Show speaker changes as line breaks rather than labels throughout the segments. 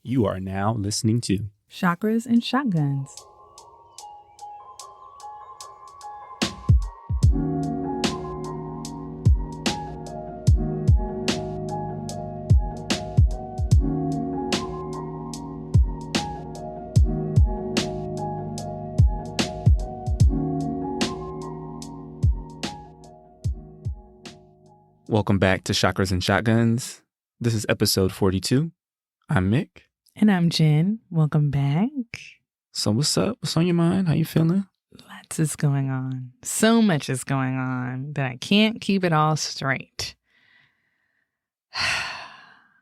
You are now listening to
Chakras and Shotguns.
Welcome back to Chakras and Shotguns. This is episode 42. I'm Mik.
And I'm Jenn. Welcome back.
So what's up? What's on your mind? How you feeling?
Lots is going on. So much is going on that I can't keep it all straight.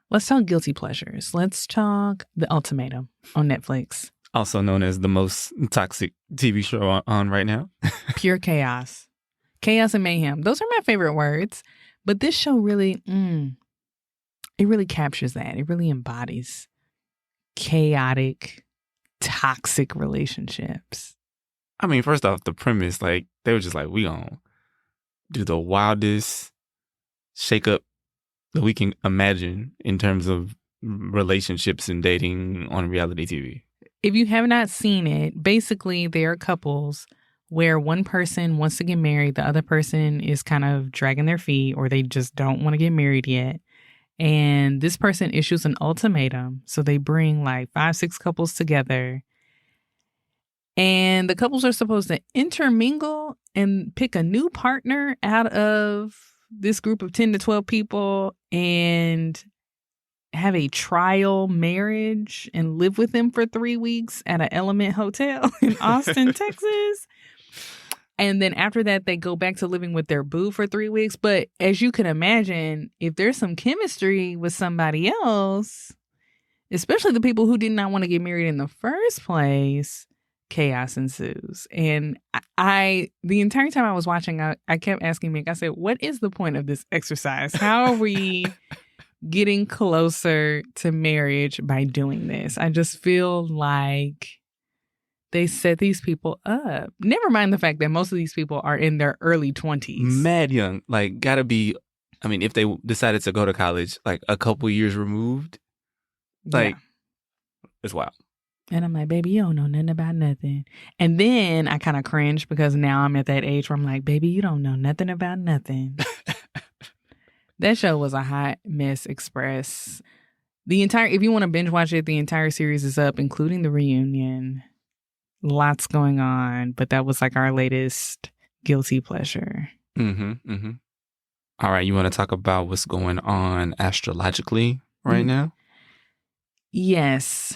Let's talk guilty pleasures. Let's talk The Ultimatum on Netflix.
Also known as the most toxic TV show on right now.
Pure chaos. Chaos and mayhem. Those are my favorite words. But this show really, it really captures that. It really embodies chaotic, toxic relationships.
I mean, first off, the premise, like, they were just like, we gonna do the wildest shakeup that we can imagine in terms of relationships and dating on reality TV.
If you have not seen it, basically there are couples where one person wants to get married, the other person is kind of dragging their feet, or they just don't want to get married yet. And this person issues an ultimatum. So they bring like 5-6 couples together. And the couples are supposed to intermingle and pick a new partner out of this group of 10 to 12 people and have a trial marriage and live with them for 3 weeks at an Element Hotel in Austin, Texas. And then after that, they go back to living with their boo for 3 weeks. But as you can imagine, if there's some chemistry with somebody else, especially the people who did not want to get married in the first place, chaos ensues. And the entire time I was watching, I kept asking Mik, I said, what is the point of this exercise? How are we getting closer to marriage by doing this? I just feel like they set these people up. Never mind the fact that most of these people are in their early 20s.
Mad young. Like, gotta be, I mean, if they decided to go to college, like a couple years removed, like, it's wild.
And I'm like, baby, you don't know nothing about nothing. And then I kind of cringe because now I'm at that age where I'm like, baby, you don't know nothing about nothing. That show was a hot mess express. If you want to binge watch it, the entire series is up, including the reunion. Lots going on, but that was like our latest guilty pleasure.
All right, you want to talk about what's going on astrologically right now?
Yes.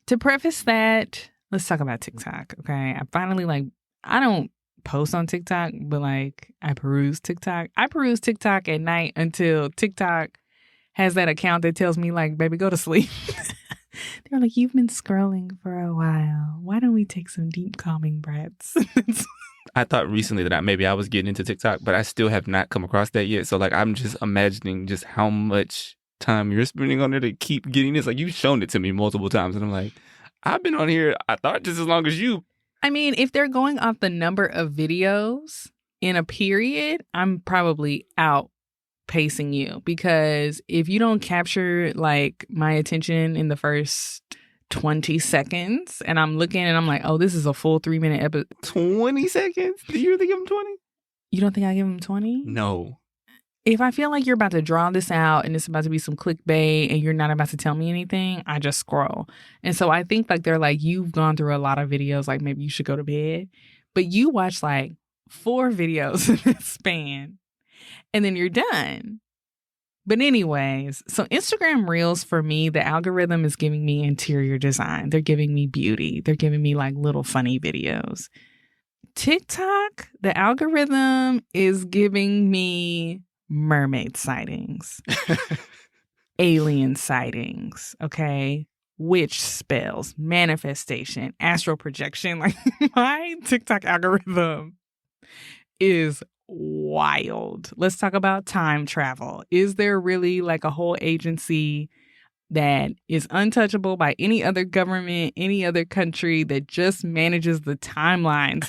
To preface that, let's talk about TikTok, okay? I finally, I don't post on TikTok, but I peruse TikTok. I peruse TikTok at night until TikTok has that account that tells me, baby, go to sleep. They're like, you've been scrolling for a while. Why don't we take some deep calming breaths?
I thought recently that maybe I was getting into TikTok, but I still have not come across that yet. So I'm just imagining just how much time you're spending on there to keep getting this. You've shown it to me multiple times. And I'm like, I've been on here, I thought, just as long as you.
I mean, if they're going off the number of videos in a period, I'm probably outpacing you, because if you don't capture my attention in the first 20 seconds and I'm looking and I'm like, oh, this is a full 3-minute episode.
20 seconds? Do you really give them 20?
You don't think I give them 20?
No.
If I feel like you're about to draw this out and it's about to be some clickbait and you're not about to tell me anything, I just scroll. And so I think they're you've gone through a lot of videos, maybe you should go to bed. But you watch 4 videos in that span and then you're done. But anyways, so Instagram Reels, for me, the algorithm is giving me interior design. They're giving me beauty. They're giving me little funny videos. TikTok, the algorithm is giving me mermaid sightings, alien sightings, okay? Witch spells, manifestation, astral projection. My TikTok algorithm is wild. Let's talk about time travel. Is there really a whole agency that is untouchable by any other government, any other country, that just manages the timelines?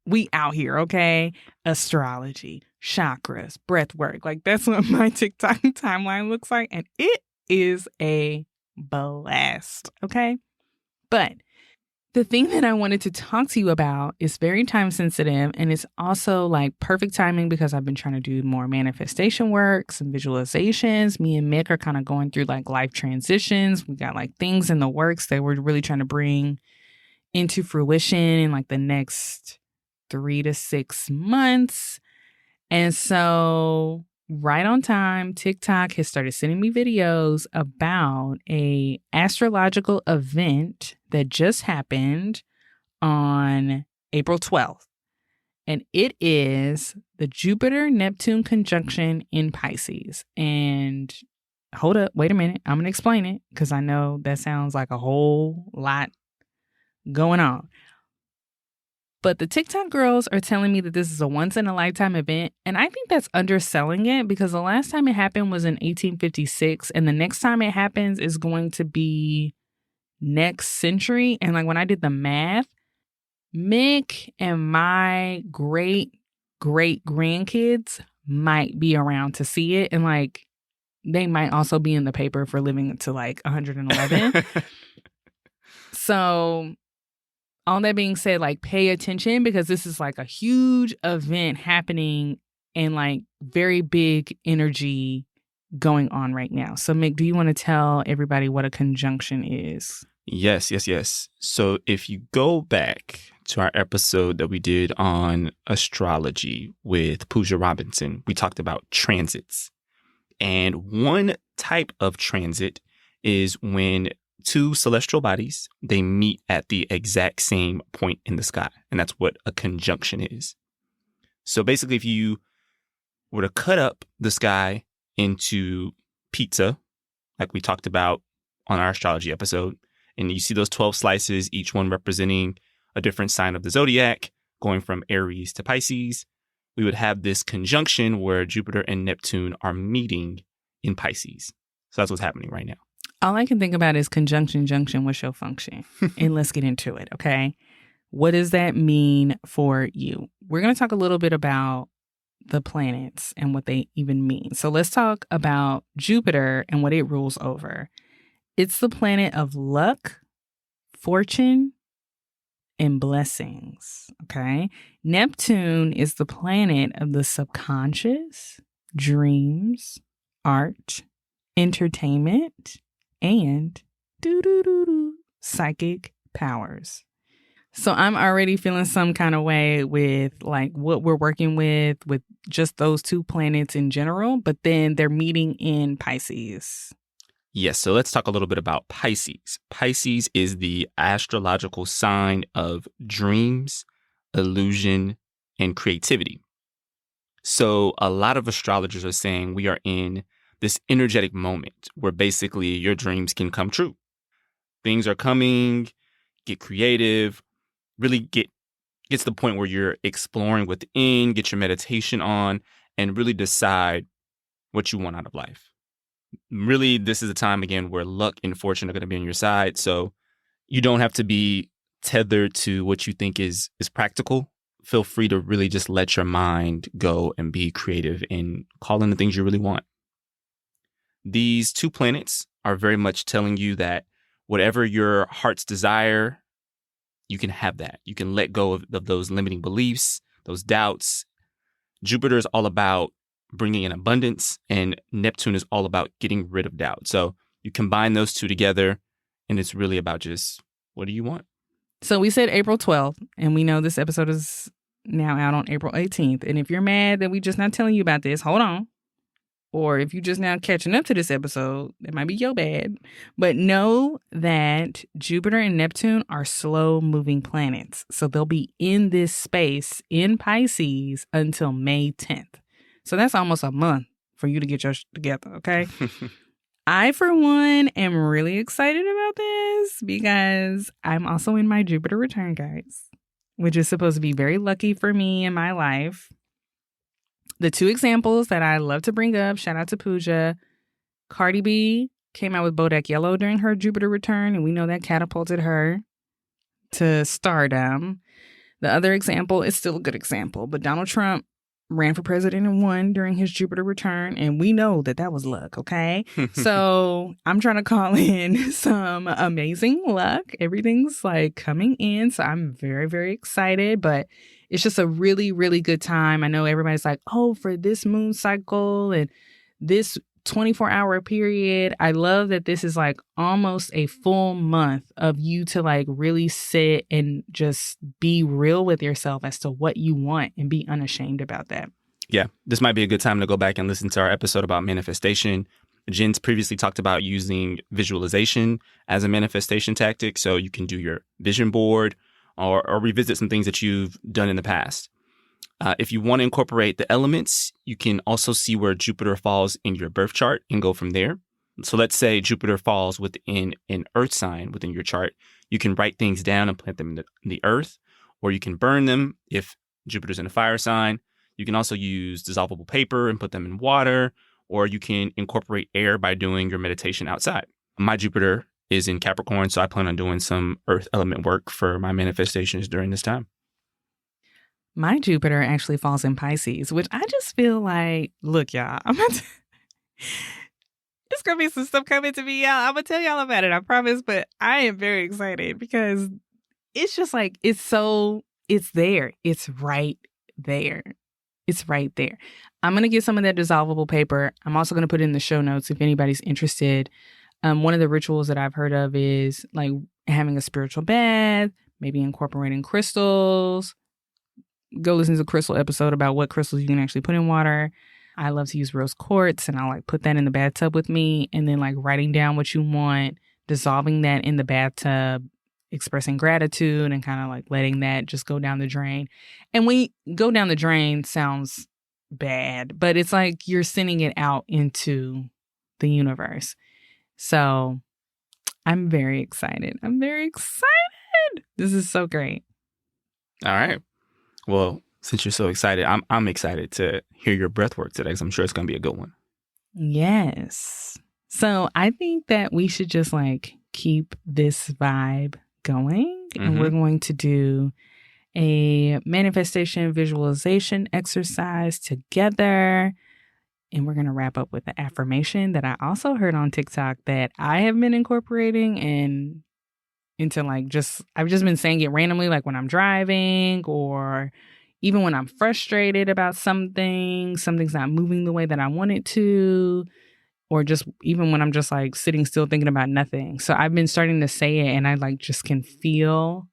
We out here, okay? Astrology, chakras, breath work. That's what my TikTok timeline looks like. And it is a blessed. Okay. But the thing that I wanted to talk to you about is very time sensitive, and it's also like perfect timing because I've been trying to do more manifestation work, some visualizations. Me and Mik are kind of going through like life transitions. We got like things in the works that we're really trying to bring into fruition in like the next 3 to 6 months. And so right on time, TikTok has started sending me videos about a astrological event that just happened on April 12th. And it is the Jupiter-Neptune conjunction in Pisces. And hold up, wait a minute. I'm going to explain it because I know that sounds like a whole lot going on. But the TikTok girls are telling me that this is a once-in-a-lifetime event, and I think that's underselling it because the last time it happened was in 1856, and the next time it happens is going to be next century. And like when I did the math, Mik and my great-great-grandkids might be around to see it, and like they might also be in the paper for living to like 111. So all that being said, like pay attention because this is like a huge event happening and like very big energy going on right now. So Mik, do you want to tell everybody what a conjunction is?
Yes. So if you go back to our episode that we did on astrology with Pooja Robinson, we talked about transits. And one type of transit is when two celestial bodies, they meet at the exact same point in the sky. And that's what a conjunction is. So basically, if you were to cut up the sky into pizza, like we talked about on our astrology episode, and you see those 12 slices, each one representing a different sign of the zodiac, going from Aries to Pisces, we would have this conjunction where Jupiter and Neptune are meeting in Pisces. So that's what's happening right now.
All I can think about is conjunction, junction, what's your function? And let's get into it, okay? What does that mean for you? We're going to talk a little bit about the planets and what they even mean. So let's talk about Jupiter and what it rules over. It's the planet of luck, fortune, and blessings, okay? Neptune is the planet of the subconscious, dreams, art, entertainment, and psychic powers. So I'm already feeling some kind of way with like what we're working with just those two planets in general, but then they're meeting in Pisces.
Yes, so let's talk a little bit about Pisces. Pisces is the astrological sign of dreams, illusion, and creativity. So a lot of astrologers are saying we are in this energetic moment where basically your dreams can come true. Things are coming, get creative, really get to the point where you're exploring within, get your meditation on, and really decide what you want out of life. Really, this is a time, again, where luck and fortune are going to be on your side. So you don't have to be tethered to what you think is practical. Feel free to really just let your mind go and be creative and call in the things you really want. These two planets are very much telling you that whatever your heart's desire, you can have that. You can let go of those limiting beliefs, those doubts. Jupiter is all about bringing in abundance, and Neptune is all about getting rid of doubt. So you combine those two together, and it's really about just, what do you want?
So we said April 12th, and we know this episode is now out on April 18th. And if you're mad that we just not telling you about this, hold on. Or if you're just now catching up to this episode, it might be your bad. But know that Jupiter and Neptune are slow-moving planets. So they'll be in this space in Pisces until May 10th. So that's almost a month for you to get yours together, okay? I, for one, am really excited about this because I'm also in my Jupiter return, guys, which is supposed to be very lucky for me in my life. The two examples that I love to bring up, shout out to Pooja, Cardi B came out with Bodak Yellow during her Jupiter return, and we know that catapulted her to stardom. The other example is still a good example, but Donald Trump ran for president and won during his Jupiter return. And we know that that was luck, okay? So I'm trying to call in some amazing luck. Everything's like coming in. So I'm very, very excited. But it's just a really, really good time. I know everybody's like, oh, for this moon cycle and this 24-hour period. I love that this is like almost a full month of you to like really sit and just be real with yourself as to what you want and be unashamed about that.
Yeah, this might be a good time to go back and listen to our episode about manifestation. Jen's previously talked about using visualization as a manifestation tactic. So you can do your vision board or revisit some things that you've done in the past. If you want to incorporate the elements, you can also see where Jupiter falls in your birth chart and go from there. So let's say Jupiter falls within an earth sign within your chart. You can write things down and plant them in the earth, or you can burn them if Jupiter's in a fire sign. You can also use dissolvable paper and put them in water, or you can incorporate air by doing your meditation outside. My Jupiter is in Capricorn, so I plan on doing some earth element work for my manifestations during this time.
My Jupiter actually falls in Pisces, which I just feel like, look, y'all, it's going to be some stuff coming to me, y'all. I'm going to tell y'all about it, I promise. But I am very excited because it's just like, it's there. It's right there. It's right there. I'm going to get some of that dissolvable paper. I'm also going to put it in the show notes if anybody's interested. One of the rituals that I've heard of is like having a spiritual bath, maybe incorporating crystals. Go listen to the crystal episode about what crystals you can actually put in water. I love to use rose quartz, and I'll like put that in the bathtub with me, and then like writing down what you want, dissolving that in the bathtub, expressing gratitude, and kind of like letting that just go down the drain. And when you go down the drain sounds bad, but it's like you're sending it out into the universe. So I'm very excited. This is so great.
All right. Well, since you're so excited, I'm excited to hear your breath work today, because I'm sure it's going to be a good one.
Yes. So I think that we should just like keep this vibe going. And we're going to do a manifestation visualization exercise together. And we're going to wrap up with the affirmation that I also heard on TikTok that I have been incorporating and into like I've just been saying it randomly, like when I'm driving or even when I'm frustrated about something's not moving the way that I want it to, or just even when I'm just like sitting still thinking about nothing. So I've been starting to say it, and I like just can feel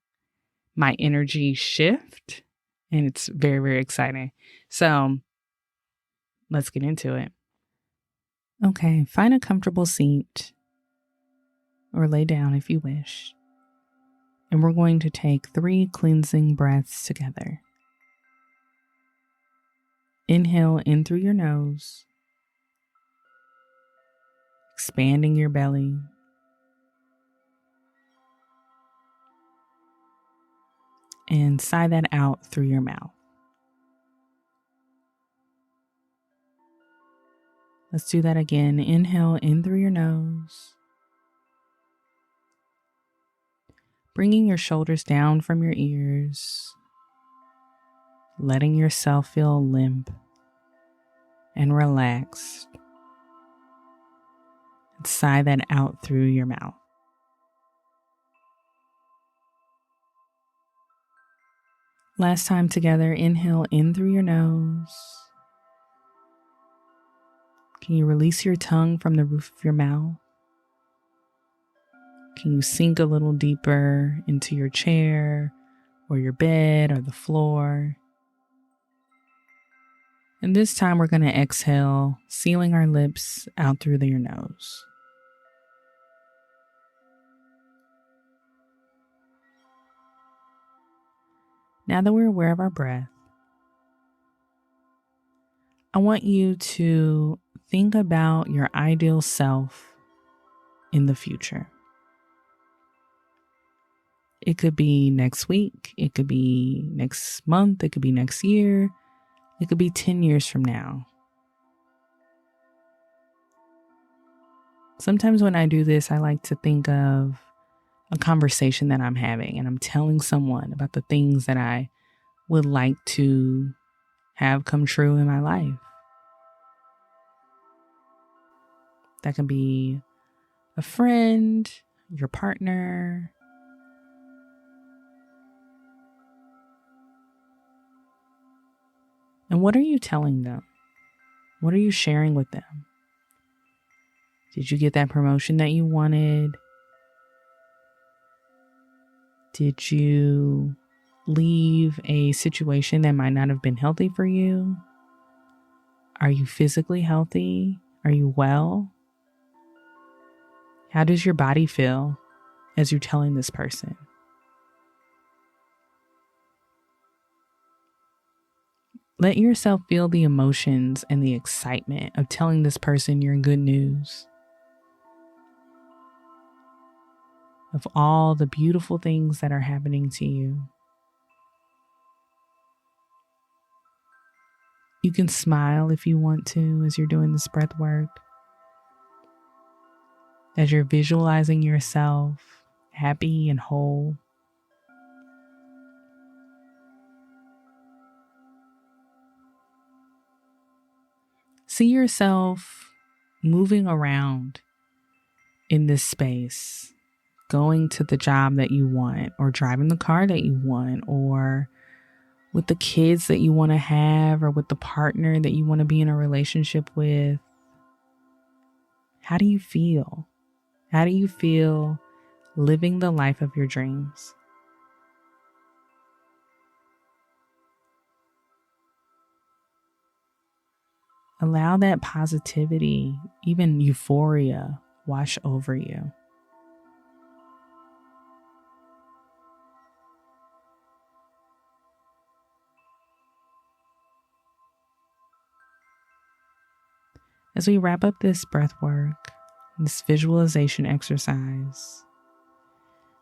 my energy shift, and it's very, very exciting. So let's get into it. Okay, find a comfortable seat or lay down if you wish. And we're going to take 3 cleansing breaths together. Inhale in through your nose, expanding your belly. And sigh that out through your mouth. Let's do that again. Inhale in through your nose, bringing your shoulders down from your ears, letting yourself feel limp and relaxed. And sigh that out through your mouth. Last time together, inhale in through your nose. Can you release your tongue from the roof of your mouth? Can you sink a little deeper into your chair or your bed or the floor? And this time we're going to exhale, sealing our lips out through your nose. Now that we're aware of our breath, I want you to think about your ideal self in the future. It could be next week, it could be next month, it could be next year, it could be 10 years from now. Sometimes when I do this, I like to think of a conversation that I'm having, and I'm telling someone about the things that I would like to have come true in my life. That can be a friend, your partner, and what are you telling them? What are you sharing with them? Did you get that promotion that you wanted? Did you leave a situation that might not have been healthy for you? Are you physically healthy? Are you well? How does your body feel as you're telling this person? Let yourself feel the emotions and the excitement of telling this person your good news, of all the beautiful things that are happening to you. You can smile if you want to as you're doing this breath work, as you're visualizing yourself happy and whole. See yourself moving around in this space, going to the job that you want, or driving the car that you want, or with the kids that you want to have, or with the partner that you want to be in a relationship with. How do you feel? How do you feel living the life of your dreams? Allow that positivity, even euphoria, wash over you. As we wrap up this breath work, this visualization exercise,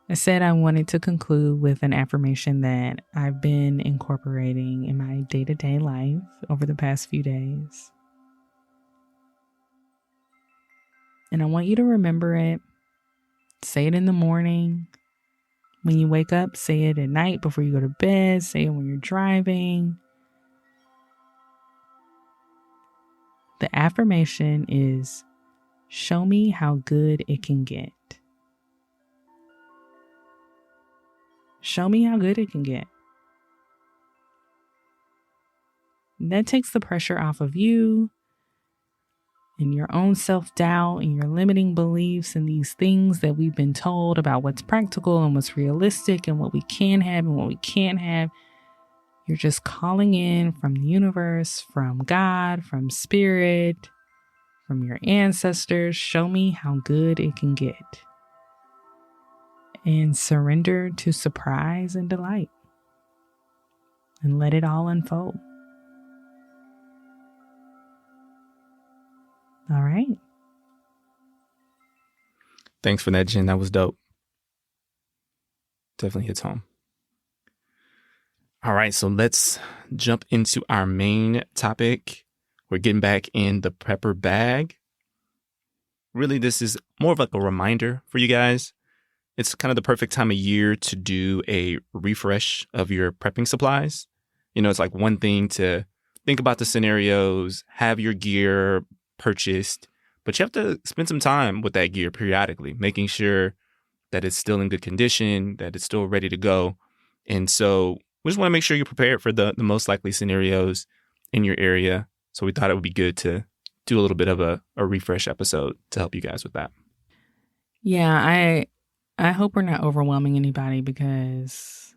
I said I wanted to conclude with an affirmation that I've been incorporating in my day-to-day life over the past few days. And I want you to remember it. Say it in the morning. When you wake up, say it at night before you go to bed. Say it when you're driving. The affirmation is, show me how good it can get. Show me how good it can get. And that takes the pressure off of you and your own self-doubt and your limiting beliefs and these things that we've been told about what's practical and what's realistic and what we can have and what we can't have. You're just calling in from the universe, from God, from spirit, from your ancestors. Show me how good it can get. And surrender to surprise and delight. And let it all unfold. All right.
Thanks for that, Jen. That was dope. Definitely hits home. All right, so let's jump into our main topic. We're getting back in the prepper bag. Really, this is more of like a reminder for you guys. It's kind of the perfect time of year to do a refresh of your prepping supplies. You know, it's like one thing to think about the scenarios, have your gear purchased, but you have to spend some time with that gear periodically, making sure that it's still in good condition, that it's still ready to go. And so we just want to make sure you're prepared for the most likely scenarios in your area. So we thought it would be good to do a little bit of a refresh episode to help you guys with that.
Yeah, I hope we're not overwhelming anybody, because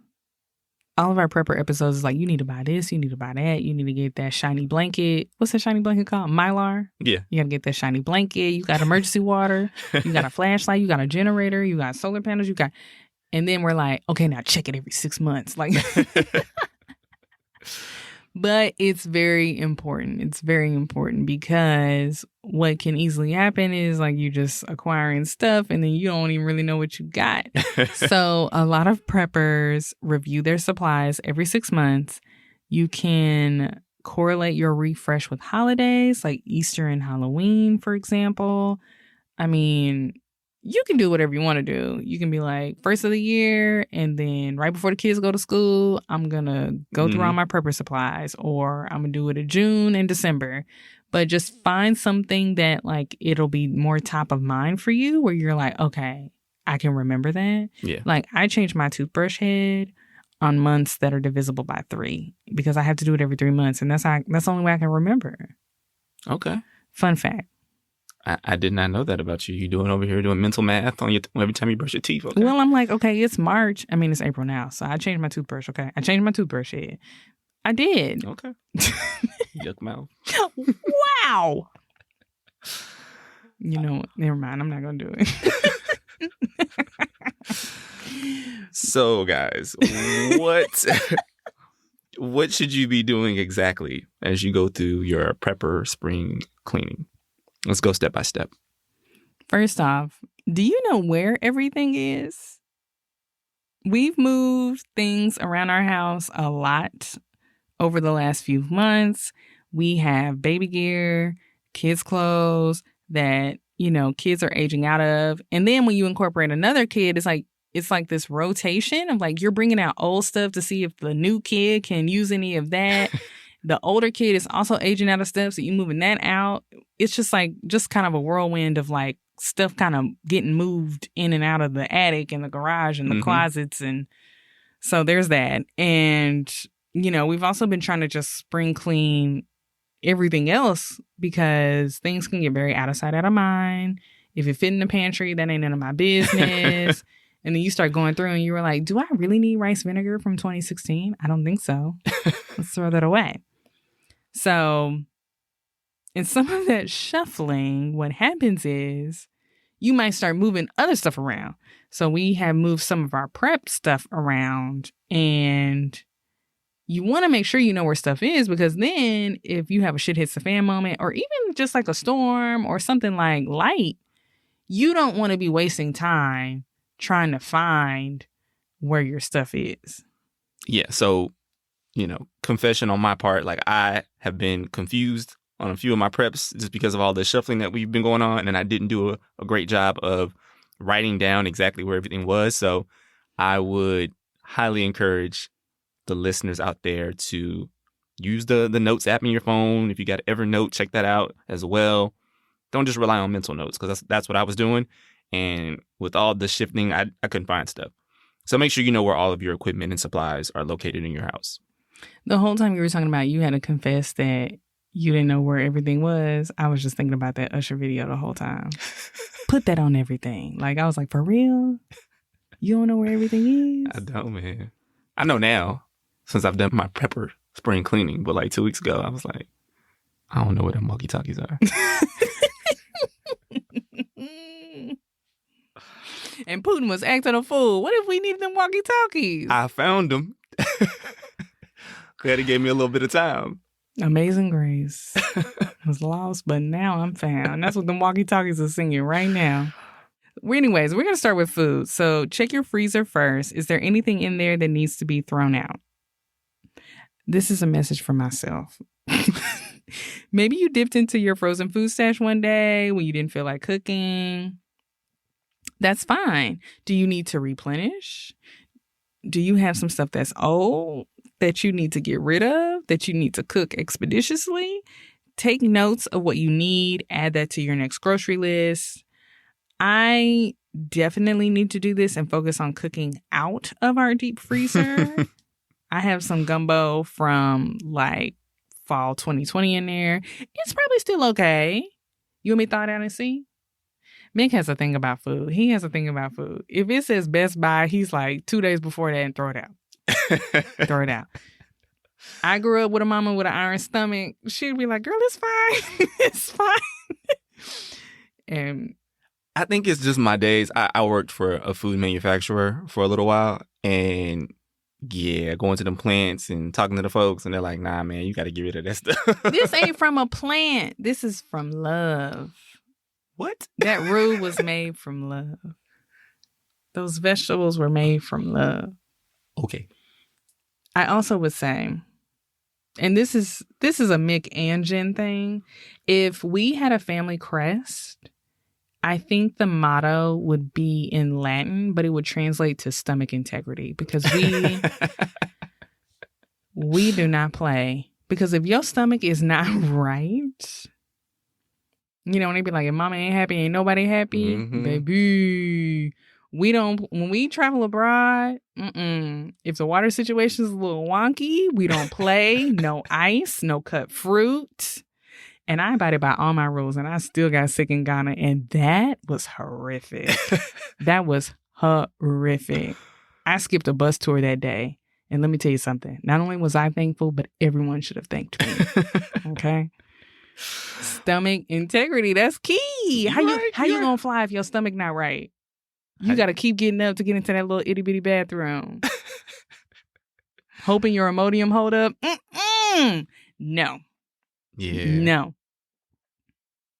all of our prepper episodes is like, you need to buy this, you need to buy that, you need to get that shiny blanket. What's that shiny blanket called? Mylar?
Yeah.
You got to get that shiny blanket. You got emergency water. You got a flashlight. You got a generator. You got solar panels. And then we're like, okay, now check it every 6 months. Like, but it's very important. It's very important, because what can easily happen is like you just acquiring stuff and then you don't even really know what you got. So a lot of preppers review their supplies every 6 months. You can correlate your refresh with holidays like Easter and Halloween, for example. I mean, you can do whatever you want to do. You can be like, first of the year, and then right before the kids go to school, I'm going to go through all my prepper supplies, or I'm going to do it in June and December. But just find something that, like, it'll be more top of mind for you, where you're like, okay, I can remember that.
Yeah.
Like, I change my toothbrush head on months that are divisible by 3 because I have to do it every 3 months. And that's the only way I can remember.
Okay.
Fun fact.
I did not know that about you. You doing mental math on every time you brush your teeth. Okay.
Well, I'm like, okay, it's March. I mean, it's April now. So I changed my toothbrush. Okay. I changed my toothbrush head. I did.
Okay. Yuck mouth.
Wow. You know what? Never mind. I'm not going to do it.
So, guys, what should you be doing exactly as you go through your prepper spring cleaning? Let's go step by step.
First off, do you know where everything is? We've moved things around our house a lot over the last few months. We have baby gear, kids' clothes that, kids are aging out of. And then when you incorporate another kid, it's like this rotation of like you're bringing out old stuff to see if the new kid can use any of that. The older kid is also aging out of stuff, so you're moving that out. It's just kind of a whirlwind of like stuff kind of getting moved in and out of the attic and the garage and the closets. And so there's that. And, we've also been trying to just spring clean everything else because things can get very out of sight, out of mind. If it fit in the pantry, that ain't none of my business. And then you start going through and you were like, do I really need rice vinegar from 2016? I don't think so. Let's throw that away. So in some of that shuffling, what happens is you might start moving other stuff around. So we have moved some of our prep stuff around, and you want to make sure you know where stuff is, because then if you have a shit hits the fan moment, or even just like a storm or something like light, you don't want to be wasting time trying to find where your stuff is.
Yeah. So, confession on my part, like I have been confused on a few of my preps just because of all the shuffling that we've been going on. And I didn't do a great job of writing down exactly where everything was. So I would highly encourage the listeners out there to use the notes app in your phone. If you got Evernote, check that out as well. Don't just rely on mental notes, because that's what I was doing. And with all the shifting, I couldn't find stuff. So make sure you know where all of your equipment and supplies are located in your house.
The whole time you were talking about you had to confess that you didn't know where everything was, I was just thinking about that Usher video the whole time. Put that on everything. Like, I was like, for real? You don't know where everything is?
I don't, man. I know now, since I've done my prepper spring cleaning. But like 2 weeks ago, I was like, I don't know where them walkie-talkies are.
And Putin was acting a fool. What if we needed them walkie-talkies?
I found them. Glad he gave me a little bit of time.
Amazing Grace. I was lost, but now I'm found. That's what the walkie-talkies are singing right now. Anyways, we're going to start with food. So check your freezer first. Is there anything in there that needs to be thrown out? This is a message for myself. Maybe you dipped into your frozen food stash one day when you didn't feel like cooking. That's fine. Do you need to replenish? Do you have some stuff that's old that you need to get rid of, that you need to cook expeditiously? Take notes of what you need. Add that to your next grocery list. I definitely need to do this and focus on cooking out of our deep freezer. I have some gumbo from like fall 2020 in there. It's probably still okay. You want me to thaw it out and see? Mik has a thing about food. He has a thing about food. If it says Best Buy, he's like 2 days before that and throw it out. Throw it out. I grew up with a mama with an iron stomach. She'd be like, girl, it's fine. It's fine. And
I think it's just my days. I worked for a food manufacturer for a little while. And yeah, going to them plants and talking to the folks. And they're like, nah, man, you got to get rid of that stuff.
This ain't from a plant. This is from love.
What?
That roux was made from love. Those vegetables were made from love.
Okay.
I also would say, and this is a Mik and Jenn thing, if we had a family crest, I think the motto would be in Latin, but it would translate to stomach integrity because we do not play. Because if your stomach is not right, you know, when they be like, if mama ain't happy, ain't nobody happy, baby. When we travel abroad, if the water situation is a little wonky, we don't play. No ice, no cut fruit. And I abided by all my rules, and I still got sick in Ghana, and that was horrific. That was horrific. I skipped a bus tour that day, and let me tell you something. Not only was I thankful, but everyone should have thanked me. Okay? Stomach integrity, that's key. How you gonna fly if your stomach not right? You got to keep getting up to get into that little itty bitty bathroom. Hoping your Imodium hold up. No.
Yeah.
No.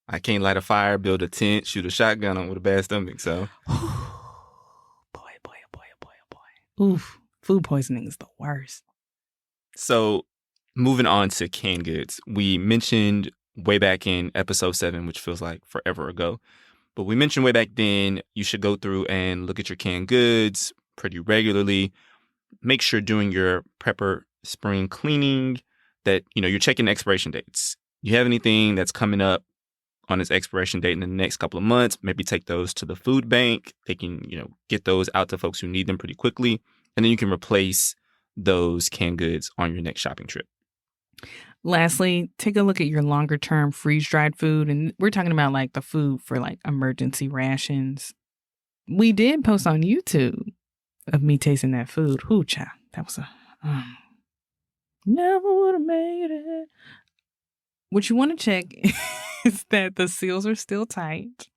I can't light a fire, build a tent, shoot a shotgun on with a bad stomach. So,
boy. Oof. Food poisoning is the worst.
So, moving on to canned goods. We mentioned way back in episode 7, which feels like forever ago. But we mentioned way back then, you should go through and look at your canned goods pretty regularly. Make sure during your prepper spring cleaning that, you know, you're checking expiration dates. You have anything that's coming up on its expiration date in the next couple of months, maybe take those to the food bank. They can, you know, get those out to folks who need them pretty quickly. And then you can replace those canned goods on your next shopping trip.
Lastly, take a look at your longer term freeze dried food. And we're talking about like the food for like emergency rations. We did post on YouTube of me tasting that food. Ooh, child. That was never would have made it. What you want to check is that the seals are still tight.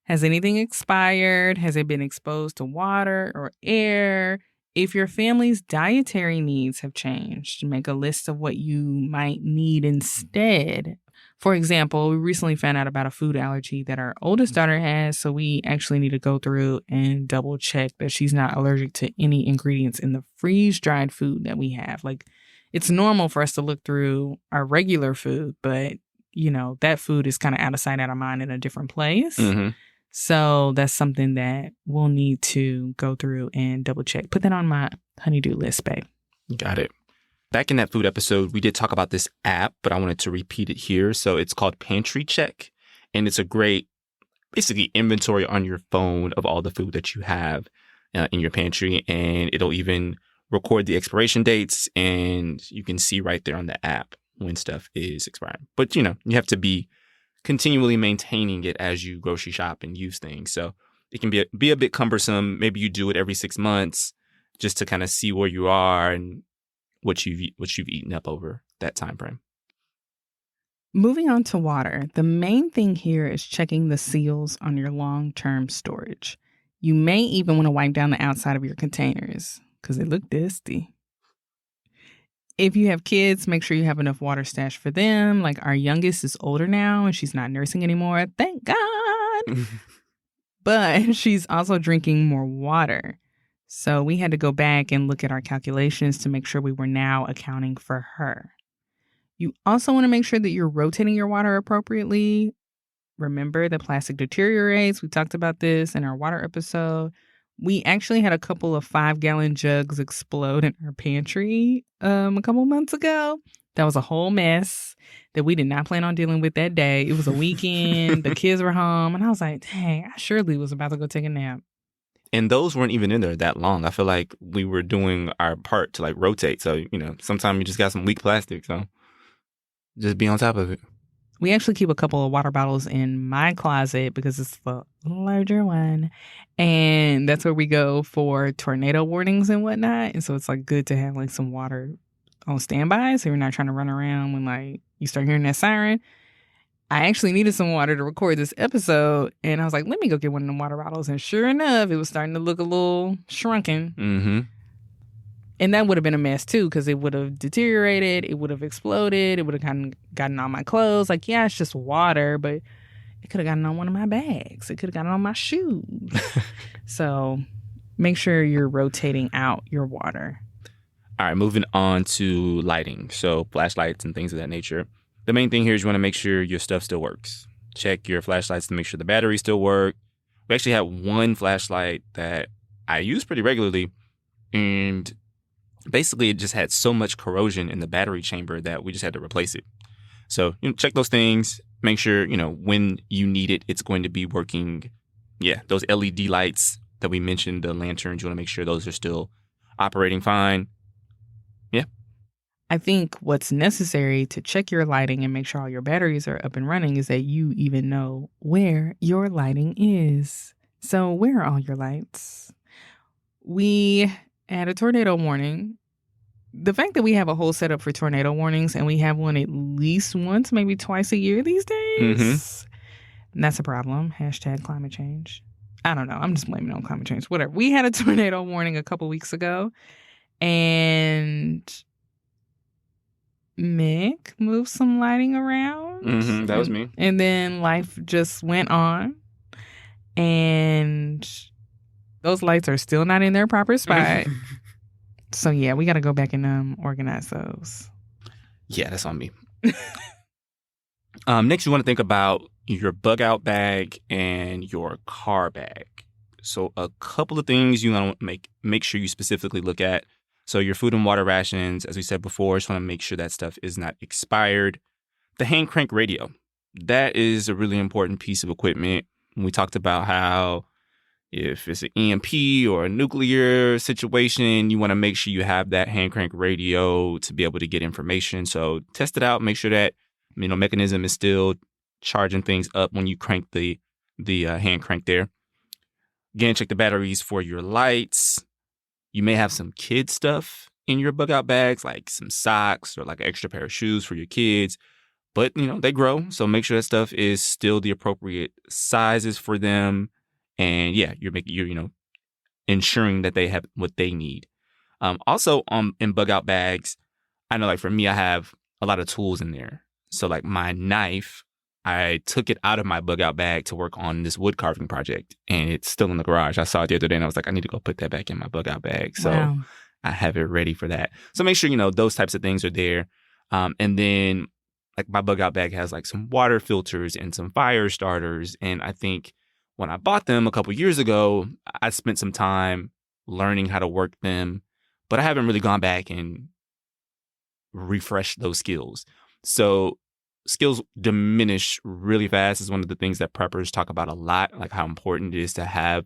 Has anything expired? Has it been exposed to water or air? If your family's dietary needs have changed, make a list of what you might need instead. For example, we recently found out about a food allergy that our oldest daughter has, so we actually need to go through and double check that she's not allergic to any ingredients in the freeze-dried food that we have. Like, it's normal for us to look through our regular food, but, you know, that food is kind of out of sight, out of mind in a different place. Mm-hmm. So that's something that we'll need to go through and double check. Put that on my honeydew list, babe.
Got it. Back in that food episode, we did talk about this app, but I wanted to repeat it here. So it's called Pantry Check, and it's a great, basically, inventory on your phone of all the food that you have in your pantry, and it'll even record the expiration dates, and you can see right there on the app when stuff is expiring. But, you know, you have to be continually maintaining it as you grocery shop and use things. So it can be a bit cumbersome. Maybe you do it every 6 months just to kind of see where you are and what you've eaten up over that time frame.
Moving on to water, the main thing here is checking the seals on your long-term storage. You may even want to wipe down the outside of your containers because they look dusty. If you have kids, make sure you have enough water stashed for them. Like our youngest is older now and she's not nursing anymore. Thank God. But she's also drinking more water. So we had to go back and look at our calculations to make sure we were now accounting for her. You also want to make sure that you're rotating your water appropriately. Remember that plastic deteriorates. We talked about this in our water episode. We actually had a couple of 5-gallon jugs explode in our pantry a couple months ago. That was a whole mess that we did not plan on dealing with that day. It was a weekend. The kids were home. And I was like, dang, I surely was about to go take a nap.
And those weren't even in there that long. I feel like we were doing our part to like rotate. So, you know, sometimes you just got some weak plastic. So just be on top of it.
We actually keep a couple of water bottles in my closet because it's the larger one. And that's where we go for tornado warnings and whatnot. And so it's like good to have like some water on standby so you're not trying to run around when like you start hearing that siren. I actually needed some water to record this episode. And I was like, let me go get one of them water bottles. And sure enough, it was starting to look a little shrunken. Mm-hmm. And that would have been a mess, too, because it would have deteriorated. It would have exploded. It would have kind of gotten on my clothes. Like, yeah, it's just water, but it could have gotten on one of my bags. It could have gotten on my shoes. So make sure you're rotating out your water.
All right, moving on to lighting. So flashlights and things of that nature. The main thing here is you want to make sure your stuff still works. check your flashlights to make sure the batteries still work. We actually had one flashlight that I use pretty regularly, and basically it just had so much corrosion in the battery chamber that we just had to replace it. So check those things. Make sure, when you need it, it's going to be working. Yeah, those LED lights that we mentioned, the lanterns, you want to make sure those are still operating fine. Yeah.
I think what's necessary to check your lighting and make sure all your batteries are up and running is that you even know where your lighting is. So where are all your lights? We had a tornado warning. The fact that we have a whole setup for tornado warnings and we have one at least once, maybe twice a year these days, that's a problem. # climate change. I don't know. I'm just blaming it on climate change. Whatever. We had a tornado warning a couple weeks ago, and Mik moved some lighting around.
That was me.
And then life just went on, and those lights are still not in their proper spot. So, yeah, we got to go back and organize those.
Yeah, that's on me. Next, you want to think about your bug out bag and your car bag. So a couple of things you want to make sure you specifically look at. So your food and water rations, as we said before, just want to make sure that stuff is not expired. The hand crank radio, that is a really important piece of equipment. We talked about how if it's an EMP or a nuclear situation, you want to make sure you have that hand crank radio to be able to get information. So test it out, make sure that mechanism is still charging things up when you crank the hand crank there. Again, check the batteries for your lights. You may have some kid stuff in your bug out bags, like some socks or like an extra pair of shoes for your kids. But, they grow. So make sure that stuff is still the appropriate sizes for them. And yeah, you're ensuring that they have what they need. Also, in bug out bags, I know, like for me, I have a lot of tools in there. So like my knife, I took it out of my bug out bag to work on this wood carving project, and it's still in the garage. I saw it the other day, and I was like, I need to go put that back in my bug out bag. So wow. I have it ready for that. So make sure those types of things are there. And then like my bug out bag has like some water filters and some fire starters, and I think when I bought them a couple years ago, I spent some time learning how to work them, but I haven't really gone back and refreshed those skills. So skills diminish really fast is one of the things that preppers talk about a lot, like how important it is to have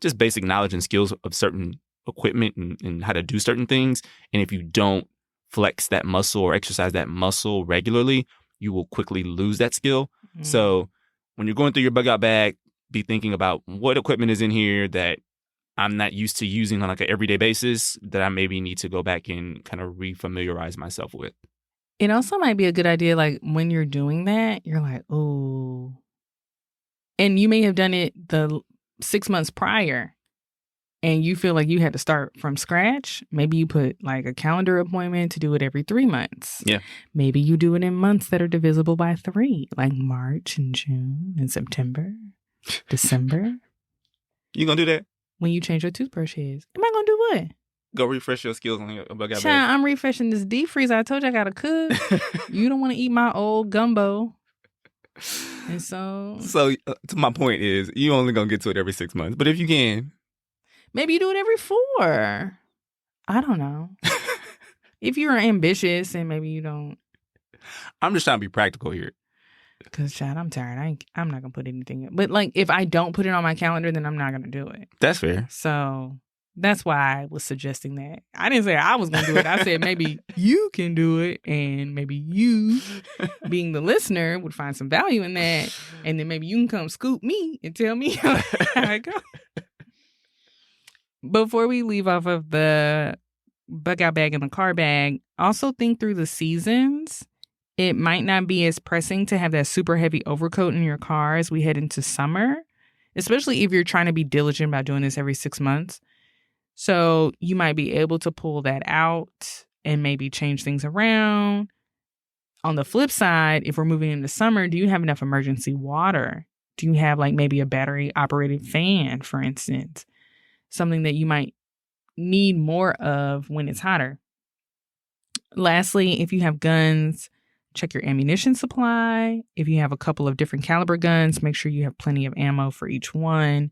just basic knowledge and skills of certain equipment and how to do certain things. And if you don't flex that muscle or exercise that muscle regularly, you will quickly lose that skill. Mm-hmm. So when you're going through your bug out bag, be thinking about what equipment is in here that I'm not used to using on like an everyday basis that I maybe need to go back and kind of refamiliarize myself with.
It also might be a good idea, like when you're doing that, you're like, oh, and you may have done it the 6 months prior and you feel like you had to start from scratch. Maybe you put like a calendar appointment to do it every 3 months.
Yeah.
Maybe you do it in months that are divisible by 3, like March and June and September. December.
You gonna do that?
When you change your toothbrush heads. Am I gonna do what?
Go refresh your skills on your bug out bag.
I'm refreshing this deep freeze. I told you I gotta cook. You don't want to eat my old gumbo. And so
to my point is, you only gonna get to it every 6 months. But if you can,
maybe you do it every 4. I don't know. If you're ambitious and maybe you don't.
I'm just trying to be practical here.
Because, Chad, I'm tired. I'm not going to put anything in. But, like, if I don't put it on my calendar, then I'm not going to do it.
That's fair.
So, that's why I was suggesting that. I didn't say I was going to do it. I said maybe you can do it. And maybe you, being the listener, would find some value in that. And then maybe you can come scoop me and tell me how I go. Before we leave off of the bug out bag and the car bag, also think through the seasons. It might not be as pressing to have that super heavy overcoat in your car as we head into summer, especially if you're trying to be diligent about doing this every 6 months. So you might be able to pull that out and maybe change things around. On the flip side, if we're moving into summer, do you have enough emergency water? Do you have like maybe a battery operated fan, for instance? Something that you might need more of when it's hotter. Lastly, if you have guns, Check your ammunition supply. If you have a couple of different caliber guns, make sure you have plenty of ammo for each one.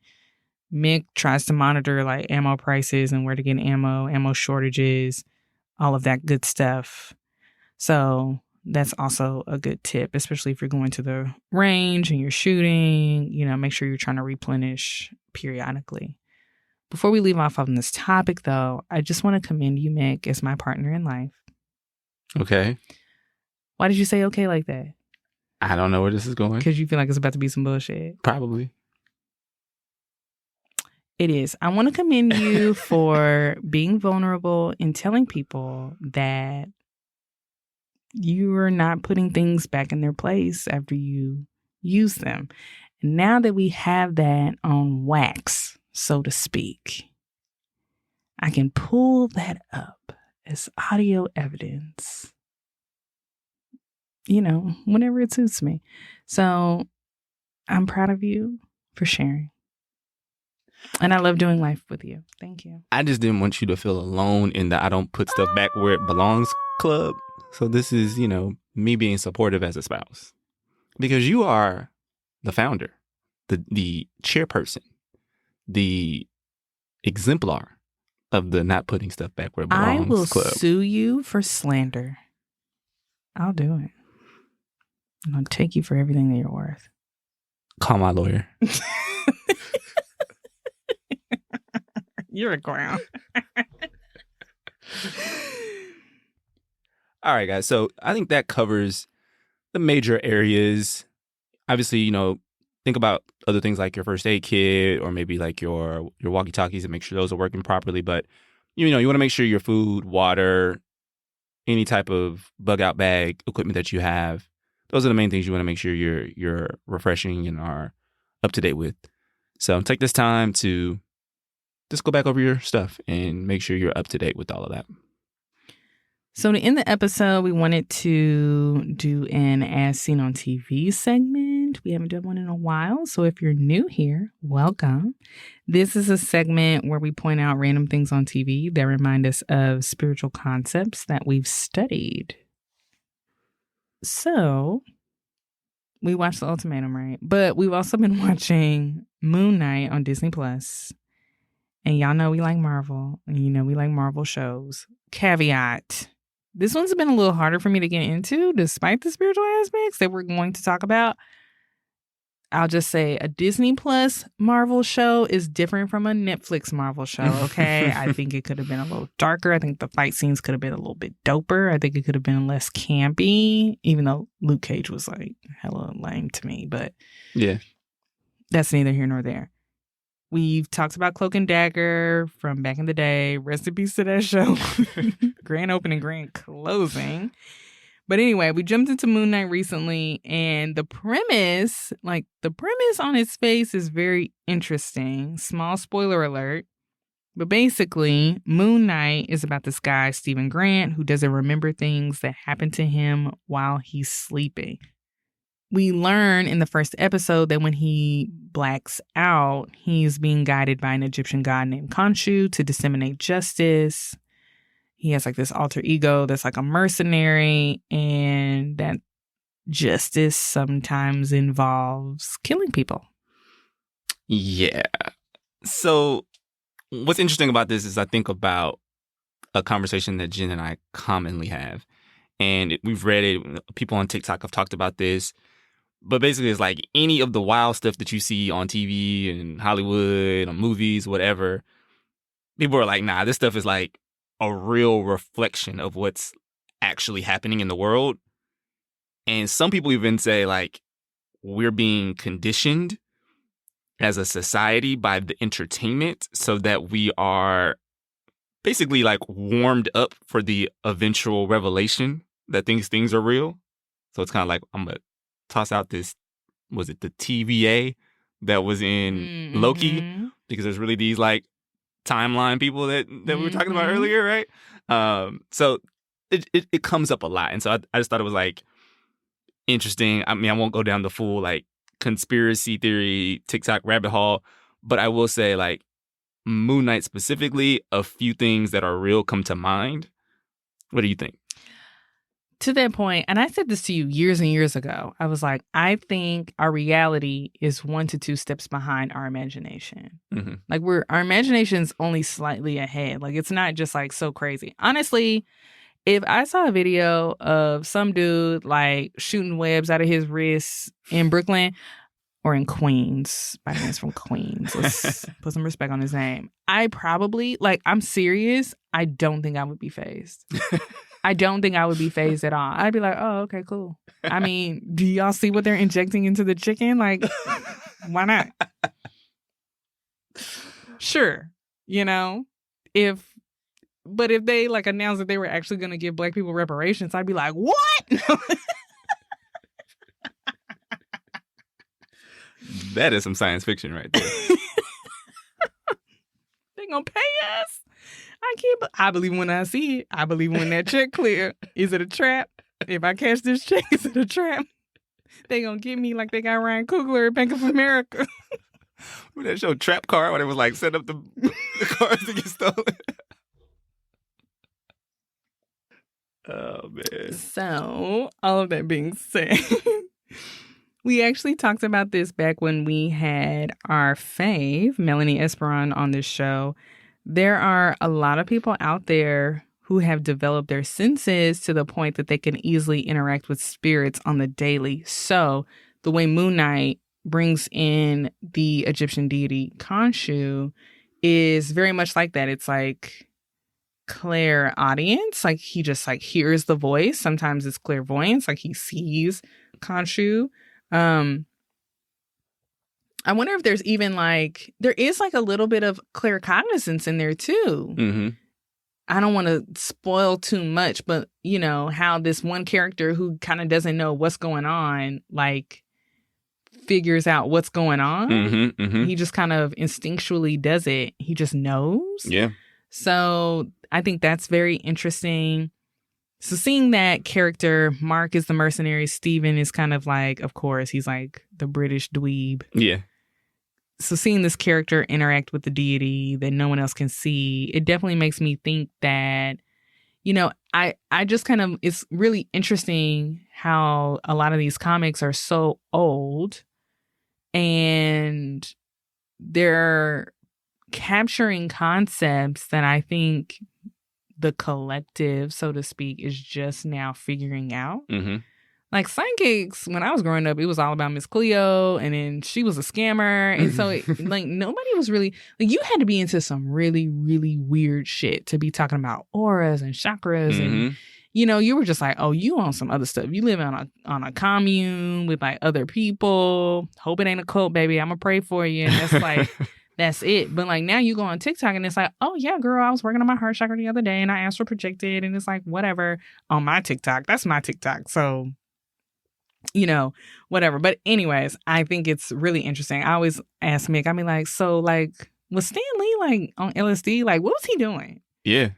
Mik tries to monitor like ammo prices and where to get ammo shortages, all of that good stuff. So that's also a good tip, especially if you're going to the range and you're shooting. Make sure you're trying to replenish periodically. Before we leave off on this topic, though, I just want to commend you, Mik, as my partner in life.
Okay.
Why did you say okay like that?
I don't know where this is going.
Because you feel like it's about to be some bullshit.
Probably.
It is. I want to commend you for being vulnerable and telling people that you are not putting things back in their place after you use them. And now that we have that on wax, so to speak, I can pull that up as audio evidence, whenever it suits me. So I'm proud of you for sharing. And I love doing life with you. Thank you.
I just didn't want you to feel alone in the I don't put stuff back where it belongs club. So this is, me being supportive as a spouse. Because you are the founder, the chairperson, the exemplar of the not putting stuff back where it belongs
I will
club.
sue you for slander. I'll do it. I'm going to take you for everything that you're worth.
Call my lawyer.
You're a clown.
All right, guys. So I think that covers the major areas. Obviously, think about other things like your first aid kit or maybe like your walkie-talkies and make sure those are working properly. But, you want to make sure your food, water, any type of bug out bag equipment that you have, those are the main things you want to make sure you're refreshing and are up to date with. So take this time to just go back over your stuff and make sure you're up to date with all of that.
So to end the episode, we wanted to do an As Seen on TV segment. We haven't done one in a while. So if you're new here, welcome. This is a segment where we point out random things on TV that remind us of spiritual concepts that we've studied. So we watched the Ultimatum, right? But we've also been watching Moon Knight on Disney Plus. And y'all know we like Marvel. And we like Marvel shows. Caveat. This one's been a little harder for me to get into, despite the spiritual aspects that we're going to talk about. I'll just say a Disney Plus Marvel show is different from a Netflix Marvel show, okay? I think it could have been a little darker. I think the fight scenes could have been a little bit doper. I think it could have been less campy, even though Luke Cage was like hella lame to me. But
yeah,
that's neither here nor there. We've talked about Cloak and Dagger from back in the day. Rest in peace to that show. Grand opening, grand closing. But anyway, we jumped into Moon Knight recently, and the premise on its face is very interesting. Small spoiler alert. But basically, Moon Knight is about this guy, Stephen Grant, who doesn't remember things that happened to him while he's sleeping. We learn in the first episode that when he blacks out, he's being guided by an Egyptian god named Khonshu to disseminate justice. He has like this alter ego that's like a mercenary, and that justice sometimes involves killing people.
Yeah. So what's interesting about this is I think about a conversation that Jen and I commonly have. And we've read it. People on TikTok have talked about this. But basically, it's like any of the wild stuff that you see on TV and Hollywood, on movies, whatever. People are like, nah, this stuff is like a real reflection of what's actually happening in the world. And some people even say, like, we're being conditioned as a society by the entertainment so that we are basically like warmed up for the eventual revelation that things are real. So it's kind of like, I'm going to toss out this, was it the TVA that was in Loki? Because there's really these like timeline people that we were talking about earlier, right? So it comes up a lot. And so I just thought it was like interesting. I mean, I won't go down the full like conspiracy theory TikTok rabbit hole, but I will say like Moon Knight specifically, a few things that are real come to mind. What do you think?
to that point, and I said this to you years and years ago, I was like, I think our reality is 1 to 2 steps behind our imagination.
Mm-hmm.
Like our imagination's only slightly ahead. Like it's not just like so crazy. Honestly, if I saw a video of some dude like shooting webs out of his wrists in Brooklyn or in Queens, Spider-Man's from Queens, let's put some respect on his name. I probably, like, I'm serious, I don't think I would be fazed. I don't think I would be fazed at all. I'd be like, oh, okay, cool. I mean, do y'all see what they're injecting into the chicken? Like, why not? Sure. You know, but if they like announced that they were actually going to give Black people reparations, I'd be like, what?
That is some science fiction right there.
They gonna pay us? I believe when I see it. I believe when that check clear. Is it a trap? If I catch this check, is it a trap? They gonna get me like they got Ryan Coogler at Bank of America.
Remember that show Trap Car when it was like set up the cars to get stolen? Oh, man.
So, all of that being said, we actually talked about this back when we had our fave, Melanie Esperon, on this show. There are a lot of people out there who have developed their senses to the point that they can easily interact with spirits on the daily. So, the way Moon Knight brings in the Egyptian deity Khonshu is very much like that. It's like clairaudience, like he just like hears the voice. Sometimes it's clairvoyance, like he sees Khonshu. I wonder if there's even like, there is like a little bit of claircognizance in there too.
Mm-hmm.
I don't want to spoil too much, but you know, how this one character who kind of doesn't know what's going on, like figures out what's going on.
Mm-hmm, mm-hmm.
He just kind of instinctually does it. He just knows.
Yeah.
So I think that's very interesting. So seeing that character, Mark is the mercenary, Steven is kind of like, of course, he's like the British dweeb.
Yeah.
So seeing this character interact with the deity that no one else can see, it definitely makes me think that, you know, I just kind of, it's really interesting how a lot of these comics are so old and they're capturing concepts that I think the collective, so to speak, is just now figuring out.
Mm-hmm.
Like psychics, when I was growing up, it was all about Miss Cleo, and then she was a scammer, and so like nobody was really like, you had to be into some really, really weird shit to be talking about auras and chakras, and you know, you were just like, oh, you on some other stuff. You live on a commune with like other people. Hope it ain't a cult, baby. I'm gonna pray for you, and that's like. That's it. But like now you go on TikTok and it's like, oh yeah, girl, I was working on my heart chakra the other day and I astral projected, and it's like, whatever, on my TikTok. That's my TikTok. So, you know, whatever. But anyways, I think it's really interesting. I always ask Mick, I mean, like, so like, was Stan Lee like on LSD? Like, what was he doing?
Yeah.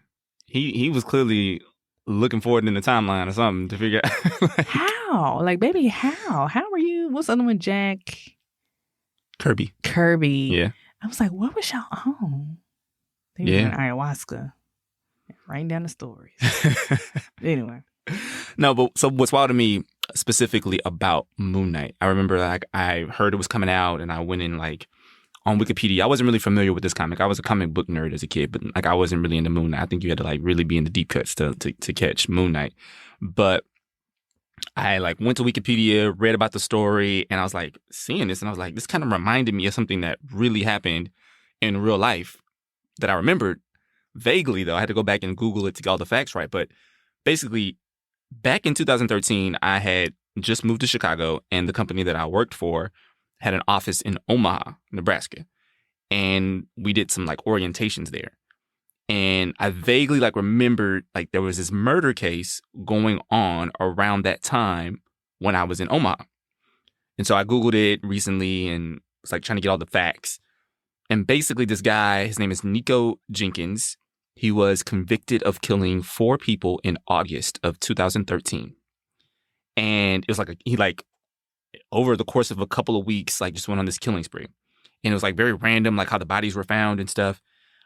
He was clearly looking forward in the timeline or something to figure out. Like,
how? Like, baby, how? How were you? What's the other one? Jack?
Kirby.
Yeah.
Yeah.
I was like, what was y'all on? They were doing ayahuasca. Writing down the stories. Anyway.
No, but so what's wild to me specifically about Moon Knight, I remember like I heard it was coming out and I went in like on Wikipedia. I wasn't really familiar with this comic. I was a comic book nerd as a kid, but like I wasn't really into Moon Knight. I think you had to like really be in the deep cuts to catch Moon Knight. But I like went to Wikipedia, read about the story, and I was like seeing this and I was like, this kind of reminded me of something that really happened in real life that I remembered vaguely though. I had to go back and Google it to get all the facts right. But basically back in 2013, I had just moved to Chicago and the company that I worked for had an office in Omaha, Nebraska. And we did some like orientations there. And I vaguely like remembered like there was this murder case going on around that time when I was in Omaha. And so I Googled it recently and was like trying to get all the facts. And basically this guy, his name is Nico Jenkins. He was convicted of killing 4 people in August of 2013. And it was like he like over the course of a couple of weeks, like just went on this killing spree. And it was like very random, like how the bodies were found and stuff.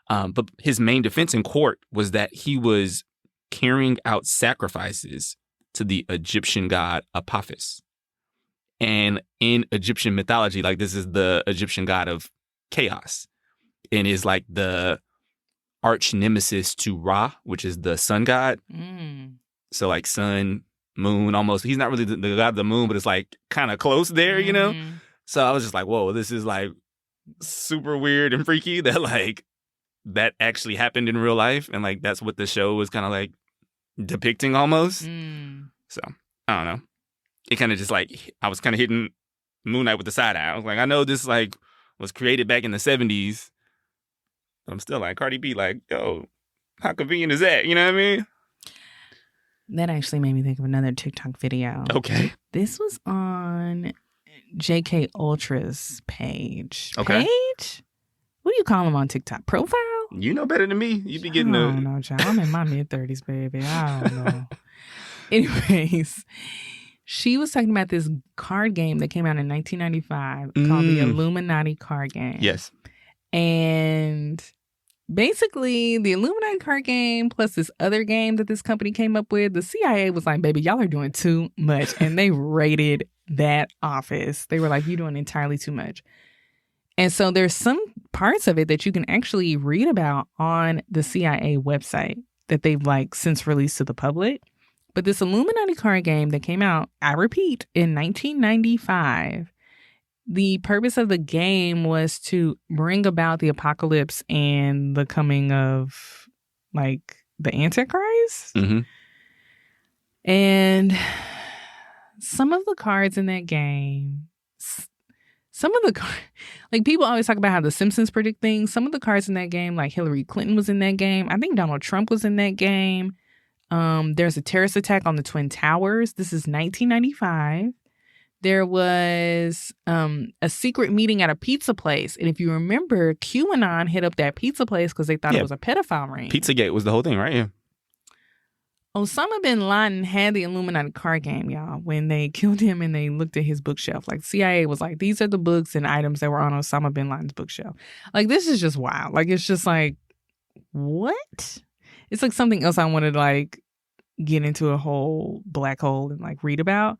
But his main defense in court was that he was carrying out sacrifices to the Egyptian god Apophis. And in Egyptian mythology, like this is the Egyptian god of chaos and is like the arch nemesis to Ra, which is the sun god. So like sun, moon, almost. He's not really the god of the moon, but it's like kind of close there, you know? So I was just like, whoa, this is like super weird and freaky that like that actually happened in real life. And like that's what the show was kind of like depicting almost. So I don't know. It kind of just like, I was kind of hitting Moon Knight with the side eye. I was like, I know this like was created back in the 70s, but I'm still like, Cardi B, like, yo, how convenient is that? You know what I mean?
That actually made me think of another TikTok video.
Okay.
This was on JK Ultra's page.
Okay.
Page? What do you call him on TikTok? Profile?
You know better than me. You be getting
I don't know, child. I'm in my mid-30s, baby. I don't know. Anyways, she was talking about this card game that came out in 1995 called the Illuminati card game.
Yes.
And basically, the Illuminati card game plus this other game that this company came up with, the CIA was like, baby, y'all are doing too much. And they raided that office. They were like, you're doing entirely too much. And so there's some parts of it that you can actually read about on the CIA website that they've like since released to the public. But this Illuminati card game that came out, I repeat, in 1995, the purpose of the game was to bring about the apocalypse and the coming of, like, the Antichrist. And some of the cards in that game, like, people always talk about how the Simpsons predict things. Some of the cards in that game, like Hillary Clinton was in that game. I think Donald Trump was in that game. There's a terrorist attack on the Twin Towers. This is 1995. There was a secret meeting at a pizza place. And if you remember, QAnon hit up that pizza place because they thought it was a pedophile ring.
Pizzagate was the whole thing, right? Yeah.
Osama bin Laden had the Illuminati card game, y'all, when they killed him and they looked at his bookshelf. Like, CIA was like, these are the books and items that were on Osama bin Laden's bookshelf. Like, this is just wild. Like, it's just like, what? It's like something else I wanted to, like, get into a whole black hole and, like, read about.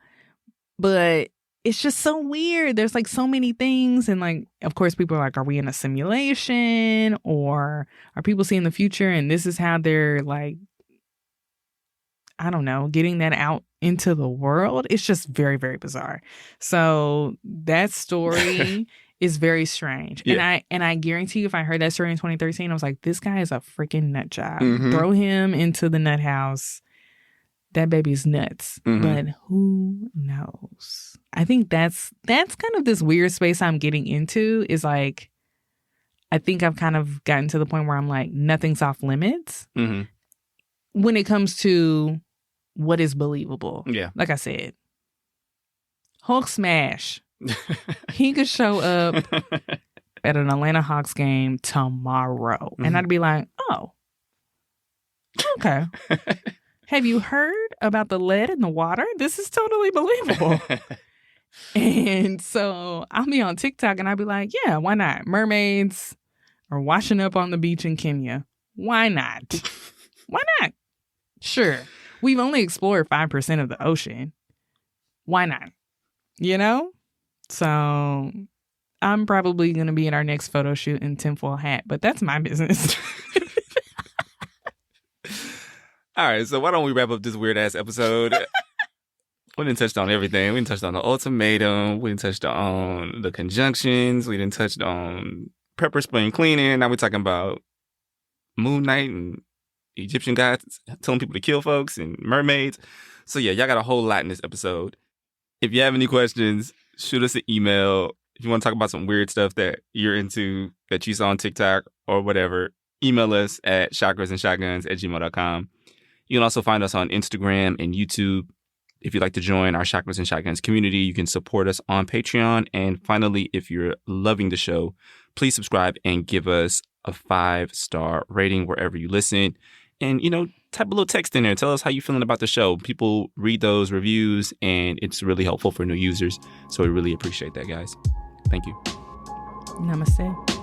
But it's just so weird. There's, like, so many things. And, like, of course, people are like, are we in a simulation? Or are people seeing the future and this is how they're, like, I don't know, getting that out into the world? It's just very, very bizarre. So that story is very strange. Yeah. And I guarantee you, if I heard that story in 2013, I was like, this guy is a freaking nut job. Throw him into the nut house. That baby's nuts. But who knows? I think that's kind of this weird space I'm getting into, is like, I think I've kind of gotten to the point where I'm like, nothing's off limits when it comes to what is believable. Yeah. Like I said, Hulk smash. He could show up at an Atlanta Hawks game tomorrow. And I'd be like, oh, okay. Have you heard about the lead in the water? This is totally believable. And so I'll be on TikTok and I'll be like, yeah, why not? Mermaids are washing up on the beach in Kenya. Why not? Why not? Sure. We've only explored 5% of the ocean. Why not? You know? So I'm probably going to be in our next photo shoot in tinfoil hat, but that's my business.
All right, so why don't we wrap up this weird-ass episode? We didn't touch on everything. We didn't touch on the ultimatum. We didn't touch on the conjunctions. We didn't touch on pepper spray cleaning. Now we're talking about Moon Knight and Egyptian gods telling people to kill folks and mermaids. So yeah, y'all got a whole lot in this episode. If you have any questions, shoot us an email. If you want to talk about some weird stuff that you're into, that you saw on TikTok or whatever, email us at chakrasandshotguns@gmail.com. You can also find us on Instagram and YouTube. If you'd like to join our Chakras and Shotguns community, you can support us on Patreon. And finally, if you're loving the show, please subscribe and give us a 5-star rating wherever you listen. And, you know, type a little text in there. Tell us how you're feeling about the show. People read those reviews, and it's really helpful for new users. So we really appreciate that, guys. Thank you.
Namaste.